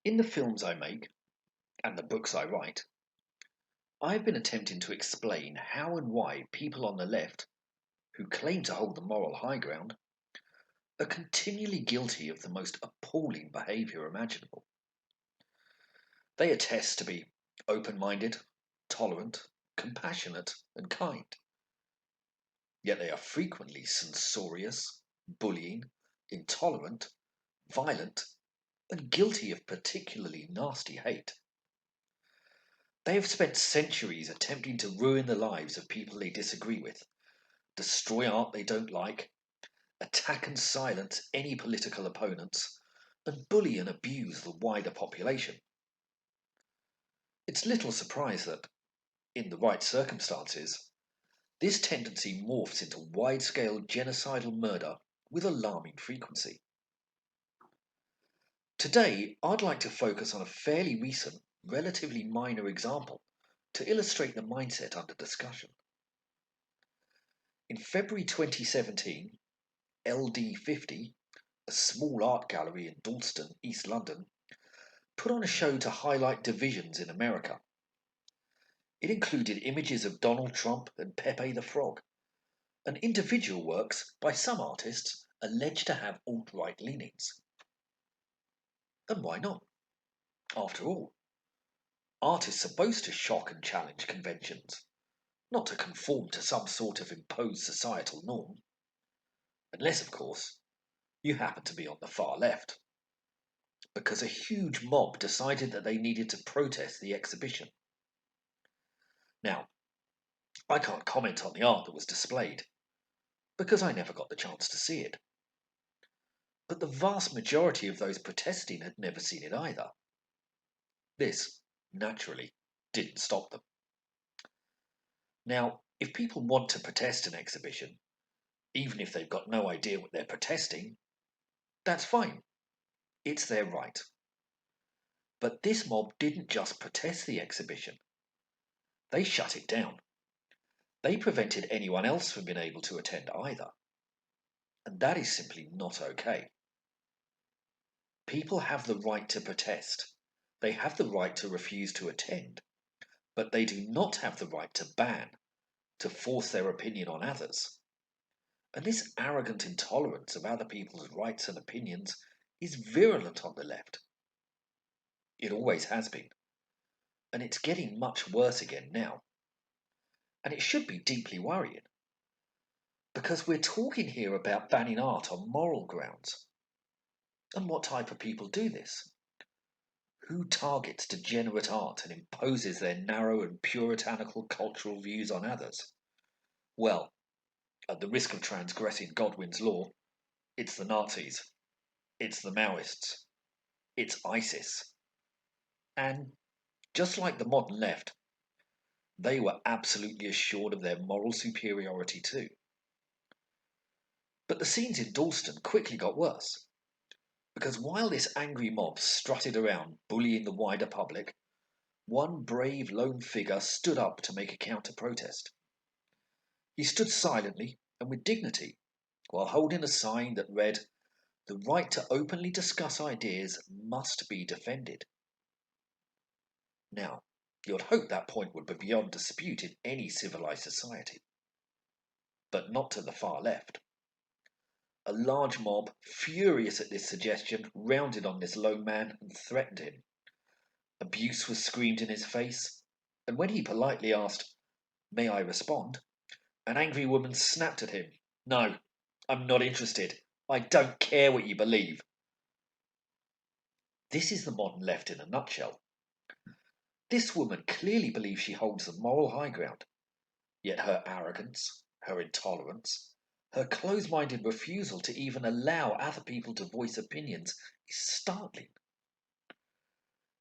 In the films I make and the books I write, I've been attempting to explain how and why people on the left, who claim to hold the moral high ground, are continually guilty of the most appalling behaviour imaginable. They attest to be open minded, tolerant, compassionate, and kind, yet they are frequently censorious, bullying, intolerant, violent, and guilty of particularly nasty hate. They have spent centuries attempting to ruin the lives of people they disagree with, destroy art they don't like, attack and silence any political opponents, and bully and abuse the wider population. It's little surprise that, in the right circumstances, this tendency morphs into wide-scale genocidal murder with alarming frequency. Today, I'd like to focus on a fairly recent, relatively minor example to illustrate the mindset under discussion. In February 2017, LD50, a small art gallery in Dalston, East London, put on a show to highlight divisions in America. It included images of Donald Trump and Pepe the Frog, and individual works by some artists alleged to have alt-right leanings. And why not? After all, art is supposed to shock and challenge conventions, not to conform to some sort of imposed societal norm. Unless, of course, you happen to be on the far left, because a huge mob decided that they needed to protest the exhibition. Now, I can't comment on the art that was displayed, because I never got the chance to see it. But the vast majority of those protesting had never seen it either. This, naturally, didn't stop them. Now, if people want to protest an exhibition, even if they've got no idea what they're protesting, that's fine. It's their right. But this mob didn't just protest the exhibition. They shut it down. They prevented anyone else from being able to attend either. And that is simply not okay. People have the right to protest. They have the right to refuse to attend. But they do not have the right to ban, to force their opinion on others. And this arrogant intolerance of other people's rights and opinions is virulent on the left. It always has been. And it's getting much worse again now. And it should be deeply worrying. Because we're talking here about banning art on moral grounds. And what type of people do this? Who targets degenerate art and imposes their narrow and puritanical cultural views on others? Well, at the risk of transgressing Godwin's law, it's the Nazis, it's the Maoists, it's ISIS. And just like the modern left, they were absolutely assured of their moral superiority too. But the scenes in Dalston quickly got worse, because while this angry mob strutted around bullying the wider public, one brave lone figure stood up to make a counter-protest. He stood silently and with dignity, while holding a sign that read, "The right to openly discuss ideas must be defended." Now, you'd hope that point would be beyond dispute in any civilized society. But not to the far left. A large mob, furious at this suggestion, rounded on this lone man and threatened him. Abuse was screamed in his face, and when he politely asked, "May I respond?" an angry woman snapped at him, "No, I'm not interested. I don't care what you believe." This is the modern left in a nutshell. This woman clearly believes she holds the moral high ground, yet her arrogance, her intolerance, her close-minded refusal to even allow other people to voice opinions is startling.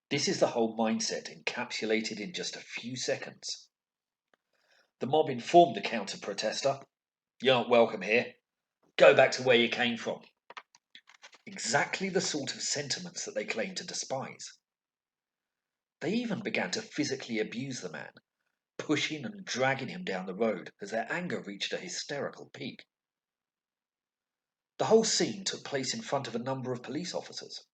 This is the whole mindset encapsulated in just a few seconds. The mob informed the counter-protester, "You're not welcome here. Go back to where you came from." Exactly the sort of sentiments that they claim to despise. They even began to physically abuse the man, pushing and dragging him down the road as their anger reached a hysterical peak. The whole scene took place in front of a number of police officers.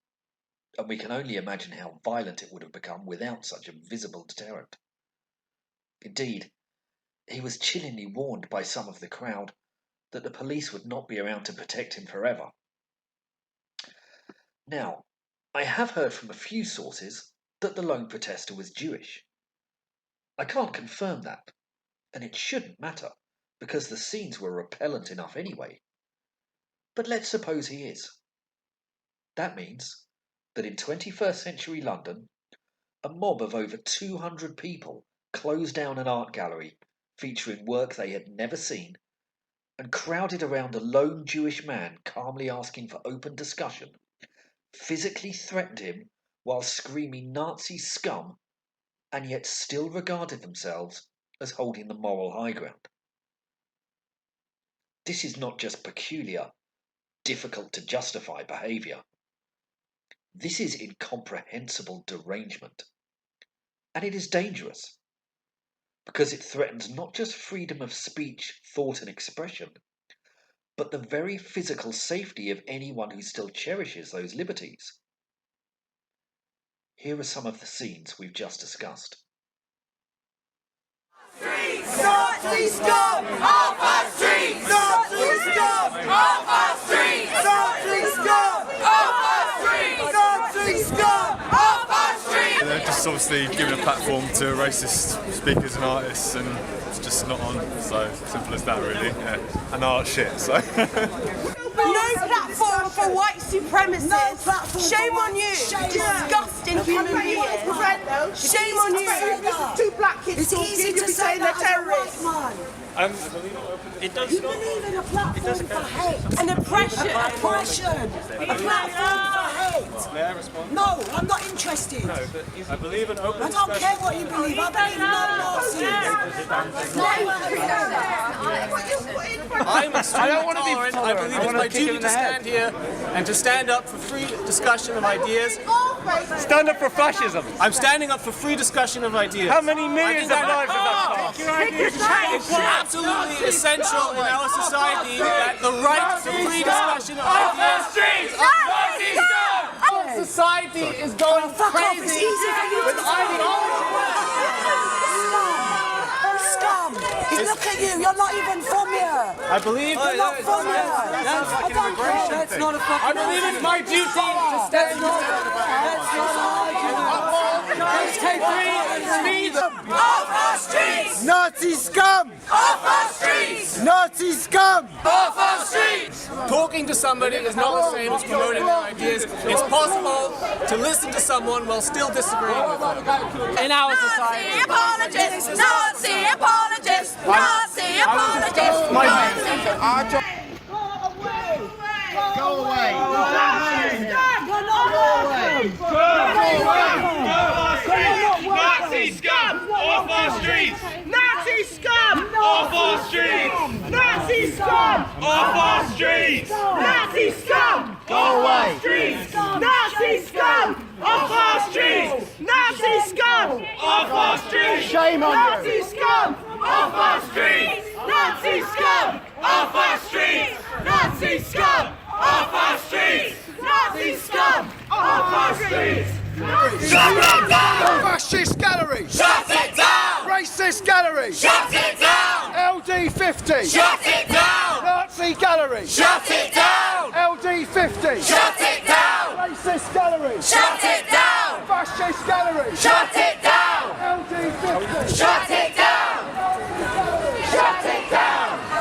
and we can only imagine how violent it would have become without such a visible deterrent. Indeed, he was chillingly warned by some of the crowd that the police would not be around to protect him forever. Now, I have heard from a few sources that the lone protester was Jewish. I can't confirm that, and it shouldn't matter, because the scenes were repellent enough anyway. But let's suppose he is. That means that in 21st century London, a mob of over 200 people closed down an art gallery featuring work they had never seen and crowded around a lone Jewish man calmly asking for open discussion, physically threatened him while screaming Nazi scum, and yet still regarded themselves as holding the moral high ground. This is not just peculiar, difficult to justify behaviour. This is incomprehensible derangement. And it is dangerous, because it threatens not just freedom of speech, thought and expression, but the very physical safety of anyone who still cherishes those liberties. Here are some of the scenes we've just discussed. Nazi scum off our streets! Nazi scum off our streets! Nazi scum off our streets! Nazi scum off our streets! They're just obviously giving a platform to racist speakers and artists, and it's just not on. So simple as that, really. Yeah. And art shit. So. No platform for white supremacists. No platform. Shame on you. Disgusting human being. Shame on you. Two black kids It's talking, easy you'll to be say saying they're that terrorists. It does. You believe in a platform for hate. An oppression. Oppression. A platform for hate. May I respond? No, I'm not interested. I believe in open I don't care what you believe. I believe no Nazis. I'm extremely tolerant. I believe it's my duty to stand here and to stand up for free discussion of ideas. Stand up for fascism. I'm standing up for free discussion of ideas. How many millions of lives has that cost? It's absolutely essential in our society that the right to free discussion of ideas. Our society is going crazy with ideology. Scum! Look at you, you're not even from here. I believe You're not from here. I don't care. that's not a fucking. I believe it's my duty to stand up. Let's take free speech. Off our streets! Nazi scum! Off our streets! Nazi scum! Off our streets! Talking to somebody is not the same as promoting their ideas. It's possible to listen to someone while still disagreeing with them. In our society. Nazi apologists. Nazi apologists. Nazi apologists. Nazi. Go away! Nazi scum off our streets! Nazi scum off our streets! Nazi scum off our streets! Nazi scum Go away! Nazi scum off our streets! Nazi scum off our streets! Shame on you! Nazi scum off our streets! Nazi scum off our streets! Nazi scum off our streets! Nazi scum off our streets! Shut it down! Fascist gallery! Shut it down! Racist gallery! Shut it down! LD50! Shut it down! Nazi gallery! Shut it down! LD50! Shut it down! Racist gallery! Shut it down! Fascist gallery! Shut it down! LD50! Shut it down! Shut it down!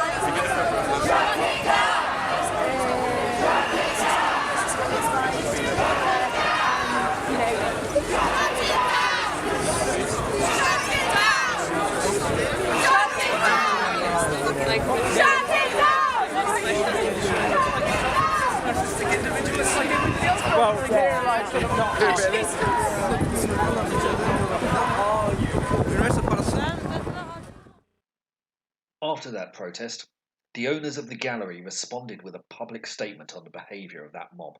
After that protest, the owners of the gallery responded with a public statement on the behaviour of that mob.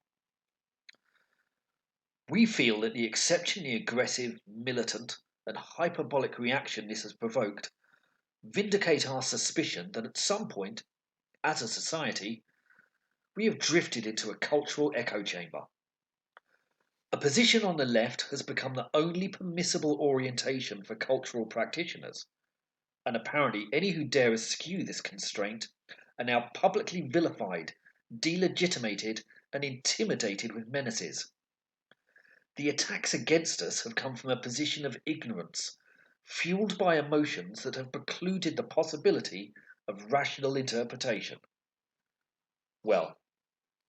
We feel that the exceptionally aggressive, militant and hyperbolic reaction this has provoked vindicate our suspicion that at some point, as a society, we have drifted into a cultural echo chamber. A position on the left has become the only permissible orientation for cultural practitioners, and apparently any who dare eschew this constraint are now publicly vilified, delegitimated, and intimidated with menaces. The attacks against us have come from a position of ignorance, fueled by emotions that have precluded the possibility of rational interpretation. Well,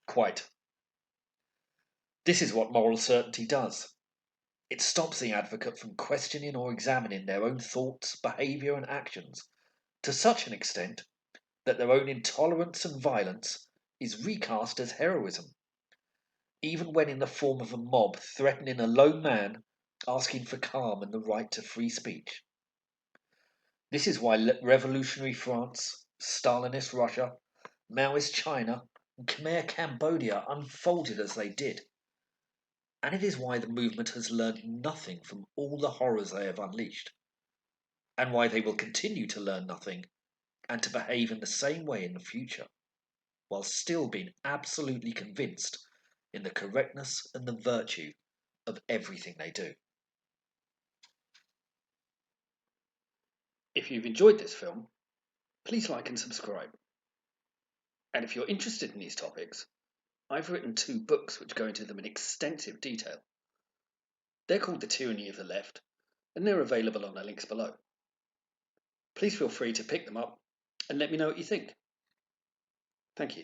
quite. This is what moral certainty does. It stops the advocate from questioning or examining their own thoughts, behaviour, and actions to such an extent that their own intolerance and violence is recast as heroism, even when in the form of a mob threatening a lone man asking for calm and the right to free speech. This is why revolutionary France, Stalinist Russia, Maoist China, and Khmer Cambodia unfolded as they did. And it is why the movement has learned nothing from all the horrors they have unleashed, and why they will continue to learn nothing and to behave in the same way in the future, while still being absolutely convinced in the correctness and the virtue of everything they do. If you've enjoyed this film, please like and subscribe. And if you're interested in these topics, I've written 2 books which go into them in extensive detail. They're called The Tyranny of the Left, and they're available on the links below. Please feel free to pick them up and let me know what you think. Thank you.